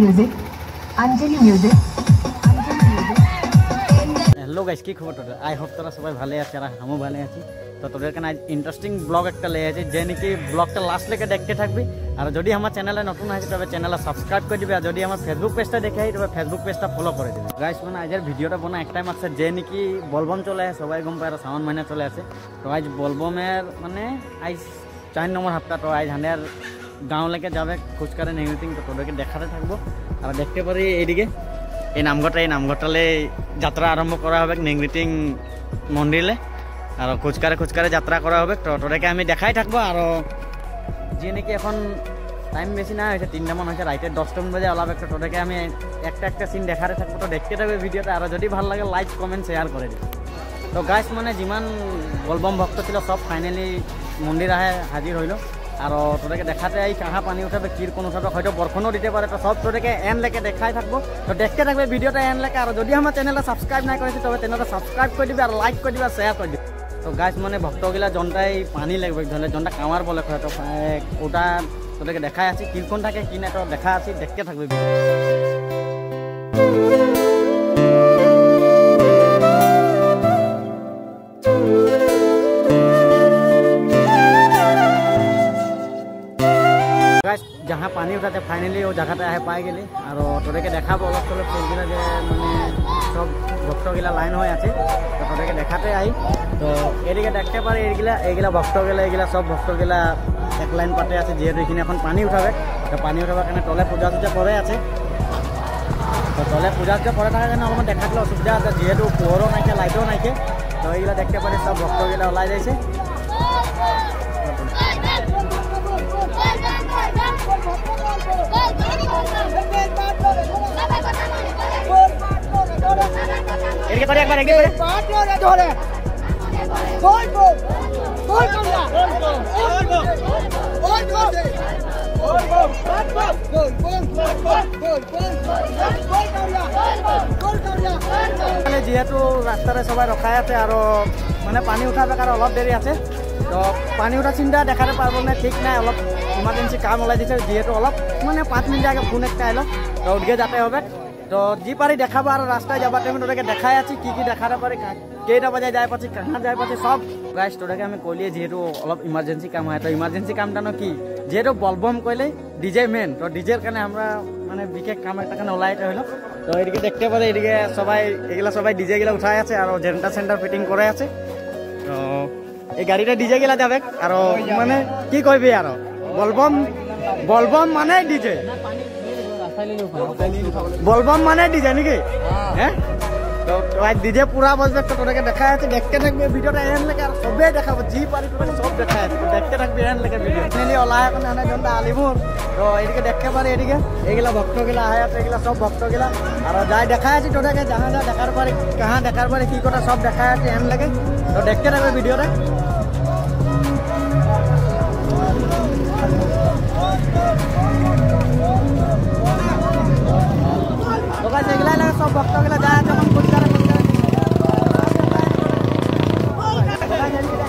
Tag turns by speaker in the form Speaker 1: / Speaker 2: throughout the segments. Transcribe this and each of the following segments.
Speaker 1: Music.
Speaker 2: Hello guys की खबर তোদের I hope তোরা সবাই ভালো আছিস আর আমিও ভালো আছি তো তোদের কাছে আজ ইন্টারেস্টিং ব্লগ একটা লয়ে আছে যে নাকি ব্লগটা লাস্ট লেকে দেখতে থাকবি আর যদি আমার চ্যানেলে নতুন আছে তবে চ্যানেলটা সাবস্ক্রাইব করে দিবি আর যদি আমার ফেসবুক পেজটা দেখে আই তবে ফেসবুক পেজটা ফলো করে দিবি গাইস মানে আজের ভিডিওটা বানা একটাই মাকসাদ যে নাকি বলবম চলে আসে সবাই গম পায় আর শ্রাবণ মাস চলে আসে তো আজ বলবমের মানে আজ 4 নম্বর সপ্তাহ তো আজ হানের গাঁও লেকে যাবে খুচকারে নেগেটিং তো তোদেরকে দেখাতে থাকবো আর দেখতে পারি এইদিকে এই নামঘরটালে যাত্রা আরম্ভ করা হবে নেংরিটিং মন্দিরে আর খুচকারে যাত্রা করা হবে তো তোদেরকে আমি দেখাই থাকবো আর যে নাকি এখন টাইম বেশি না হয়েছে 3টা মান হয়েছে রাইতে 10টা বাজে ওলাবে একটা তোদেরকে আমি একটা সিন দেখাতে থাকবো তো দেখতে থাকবে ভিডিওটা আর যদি ভালো লাগে লাইক কমেন্ট শেয়ার করে দিবে তো গাইস মানে যিমান বলবম ভক্ত ছিল সব ফাইনালি মন্দির আহে হাজির হইল আর তোদেরকে দেখাতে এই কাহা পানি উঠাবে কিরকম উঠাবে হয়তো বরখনও দিতে পারে তো সব তোদেরকে এন লেকে দেখাই থাকবো তো দেখতে থাকবে ভিডিওটা এন লেকে আর যদি আমার চ্যানেলটা সাবস্ক্রাইব না করেছে তবে চ্যানেলটা সাবস্ক্রাইব করে দিবে আর লাইক করে দিবে আর শেয়ার করে দিবে তো গাছ মানে ভক্তগুলা জনটাই পানি লাগবে ধরলে জনটা কামার বলে হয়তো ওটা তোদেরকে দেখাই আছি কিরকম থাকে কি না তো দেখা আছি দেখতে থাকবে जहाँ पानी उठाते फाइनली वो जगह आए पाए गए और तोदेरके देखाबो अलग चलक फुलगला जे माने सब भक्तगला लाइन हो आछे तो तोदेरके देखाते आई तो एदिके देखते पारे एगिला भक्तगला सब भक्तगला एक लाइन पाते आछे जेहेतु एखाने एखन पानी उठाबे तो पानी उठाबार कारणे तले पूजा टूजा करे आछे तो तले पूजा टूजा करे थाकार कारणे अलपमान देखाते असुविधा आछे जेहेतु पोहरो नाइके लाइटो नाइके तो एगिला देखते पारे सब भक्तगला ओলাই जाइछे एक बार धरे गोल करिया जेहेतु रास्तार सबाई रखाई आछे और माने पानी उठाबे कार अलग देरी आछे तो पानी उठा चिंता देखाते पारबो ना ठीक ना अलग इमार्जेंसि काम ओलाई दिছে जेहेतु अलग माने 5 मिनिट आगे फोन एक आइलो तो उठगे जाते होबे तो जी पारी देखाबो और रास्ताय जाबार टाइम तोदेरके देखाई आछि की देखाते पारे केटा बजे जाय पाछि कहाँ जाय पाछि सब गाइस तोदेरके आमि कइले जेहेतु अलग इमार्जेंसि काम হয় तो इमार्जेंसि कामटा न की जेहेतु बलबम कइले डीजे मेन तो डीजेर कारणे আমরা মানে বিশেষ কাম একটা কারণে ওলাইতে হইলো তো এদিকে দেখতে পারে এদিকে সবাই এগুলা সবাই ডিজে গুলা উঠাই আছে আর সেন্টার ফিটিং করে আছে তো এই গাড়িটা ডিজে গুলা যাবে আর মানে কি কইবি আর বলবম মানে ডিজে বলবম মানে ডিজে নাকি হ্যাঁ তো আজ ডিজে পুরা বজবে তো তোদেরকে দেখাই আছে দেখতে থাকবে ভিডিওটা এন লেগে আর সবে দেখাবো জি পারি তোদেরকে সব দেখাই আছে তো দেখতে থাকবে এন লেগে ভিডিও ফাইনালি ওলাই এখন আনে জনটা আলিপুর তো এদিকে দেখতে পারে এদিকে এগুলা ভক্তগুলা আয় আছে এগুলা সব ভক্তগুলা আর যাই দেখাই আছে তোদেরকে জানা যা দেখার পরে কাহা দেখার পরে কি কথা সব দেখাই আছে এন লেগে তো দেখতে থাকবে ভিডিওটা तो गाइस एगला लगे सब भक्तगला जाय আছে এখন খুচকারে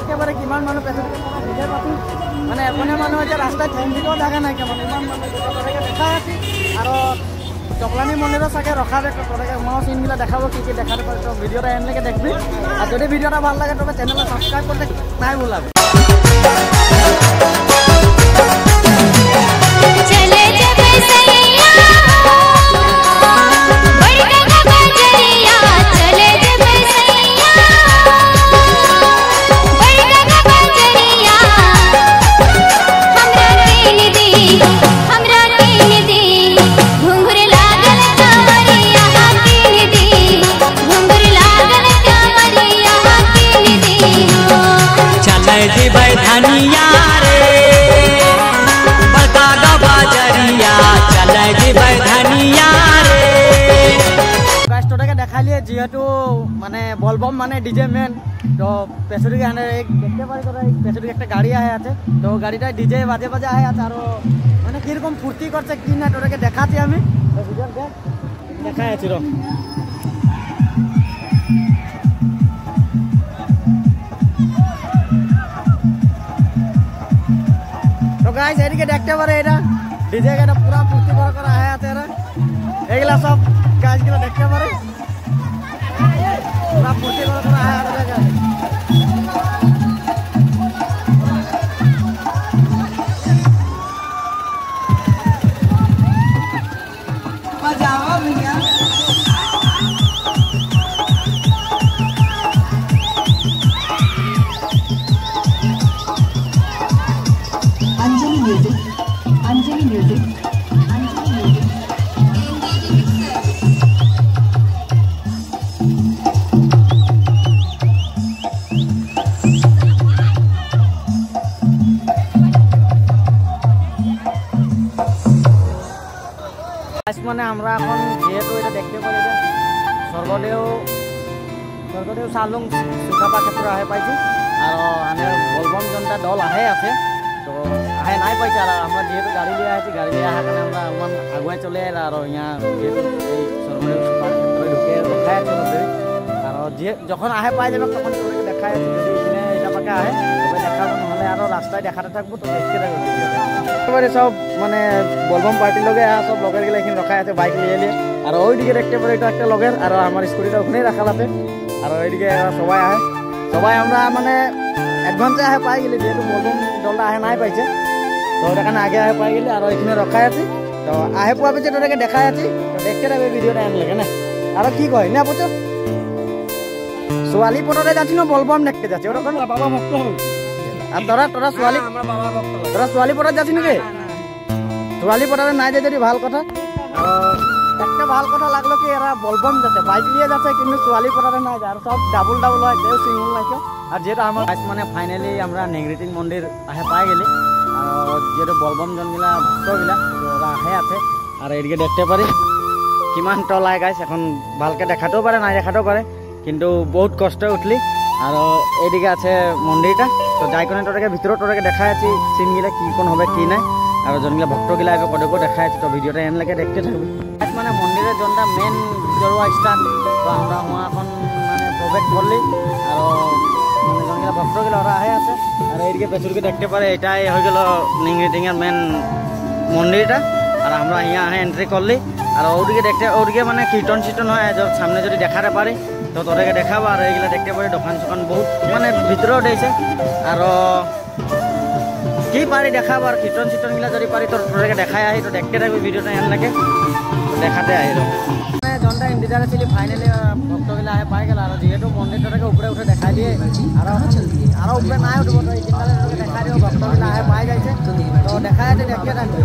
Speaker 2: একেবারে কিমান মানুষ পেছে নিজের পাতি মানে এখনে মানুষ আছে রাস্তায় থমদিও জায়গা নাই কেমন ইমান মানুষ তোদেরকে দেখাই আছে আর চকলানি মন্দিরের সাথে রখাবে তোদেরকে মাও সিনগুলা দেখাবো কি দেখাতে পারে তো ভিডিওটা এনলেকে দেখবি আর যদি ভিডিওটা ভালো লাগে তবে চ্যানেলটা সাবস্ক্রাইব করতে নাই ভুলবে
Speaker 3: चले जबे सैया बड़का बजरिया चले जबे सैया बड़का बजरिया हमरा केन दी घुंघर लागल कमरिया केन दी घुंघर लागल कमरिया केन दी
Speaker 4: चले जबे धनिया
Speaker 2: जेहेतु माने बलबम माने डीजे मेन तो पेছুরি গানে দেখতে পারি তোরা এই পেছুরি একটা গাড়ি আহে আছে তো গাড়িটা ডিজে বাজে আহে আছে আর মানে কি রকম ফুর্তি করছে কি না তোদেরকে দেখাচ্ছি আমি তো ভিডিও দেখাই আছি র তো গাইস এদিকে দেখতে পারে এটা ডিজে গানে পুরা ফুর্তি করা আহে আছে এরা এগুলা সব গাছগুলো দেখতে পারে পুরা ফুর্তি করা আহে আছে গাছ
Speaker 1: Anjali Music.
Speaker 2: মানে আমরা এখন যেহেতু এটা দেখতে পারি যে স্বর্গদেউ চালুং চুকাফা ক্ষেত্র আহে পাইছি আর আমি বলবম জনটা দল আহে আছে তো আহে নাই পাইছে আর আমরা যেহেতু গাড়ি লিয়ে আছি গাড়ি লিয়ে আসার কারণে আমরা অলমান আগুয়াই চলে আইলা আর ইয়া যেহেতু এই স্বর্গদেউ চুকাফা ক্ষেত্রে ঢুকে দেখাই আছে আর যে যখন আহে পাই যাবে তখন তোকে দেখাই আছে যদি এখানে এটা পাকে আহে তবে দেখাবো নহলে আরও রাস্তায় দেখাতে থাকবো তো দেখতে থাকবো একেবারে সব মানে বলবম পার্টির লগে সব লগের গেলে এখানে রাখা আছে বাইক নিয়ে নিয়ে আর ওইদিকে দেখতে পারে এটা একটা লগের আর আমার স্কুটিটা ওখানেই রাখা আছে আর ওইদিকে সবাই আহে সবাই আমরা মানে অ্যাডভান্সে আহে পাই গেলি যেহেতু বলবম দলটা আহে নাই পাইছে তো ওটা কারণে আগে আহে পাই গেলি আর এখানে রখাই আছি তো আহে পোৱা পিছত ওটাকে দেখাই আছি তো দেখতে থাকবে ভিডিওটা এন লাগে না আর কি কয় না বুঝছো ছোৱালী পটরে যাচ্ছি না বলবম দেখতে যাচ্ছি ওটা বাবা ভক্ত হবে আর তোরা ছোৱালী পটত যাচ্ছি নাকি ছোৱালী পটরে নাই যে যদি ভাল কথা একটা ভাল কথা লাগলো কি এরা বলবম যাচ্ছে বাইক নিয়ে যাচ্ছে কিন্তু ছোৱালী পটরে নাই যায় আর সব ডাবল হয় কেউ সিঙ্গল লাগছে আর যেটা আমার মানে ফাইনালি আমরা নেগরিটিং মন্দির আহে পাই গেলি আর যেহেতু বলবম জনগুলা ভক্তগুলা ওরা আহে আছে আর এদিকে দেখতে পারি কিমান তল আয় গাইছ এখন ভালকে দেখাতেও পারে নাই দেখাতেও পারে কিন্তু বহুত কষ্ট উঠলি আর এইদিকে আছে মন্দিরটা তো যাই কোনে তোকে ভিতৰত তোকে দেখাই আছি সিনগুলা কি কোন হবে কি নাই আর জনগুলা ভক্তগুলা আগে কদেকো দেখাই আছে তো ভিডিওটা এনলৈকে দেখতে থাকবি মানে মন্দিরের জনটা মেন ভিতৰুৱা স্থান তো আমরা এখন মানে প্রবেশ করলি আর মানে জনগুলা ভক্তগুলা ওরা আহে আছে আর এইদিকে পেছুরকে দেখতে পারে এটাই হয়ে গেল নিংরিটিংয়ের মেন মন্দিরটা আর আমরা ইয়া আহে এন্ট্রি করলি আর ওদিকে মানে কীর্তন চির্তন হয় সামনে যদি দেখাতে পারি তো তোদেরকে দেখাবো আর এইগুলা দেখতে পারি দোকান চোকান বহুত মানে ভিতরেও দিয়েছে আর কি পারি দেখাবো আর কীর্তন চির্তনগুলা যদি পারি তোদেরকে দেখাই আহি তো দেখতে থাকবি ভিডিওটা এন লাগে দেখাতে আহিল মানে জনটা ইন্তজার আছিলি ফাইনালি ভক্তগুলা আহে পাই গেল আর যেহেতু মন্দিরটাকে উপরে উঠে দেখাই দিয়ে আর উপরে নাই উঠব তো এই চিন্তাটা দেখাই দিব ভক্তগুলা আহে পাই যাইছে তো দেখাই আছে দেখতে থাকবি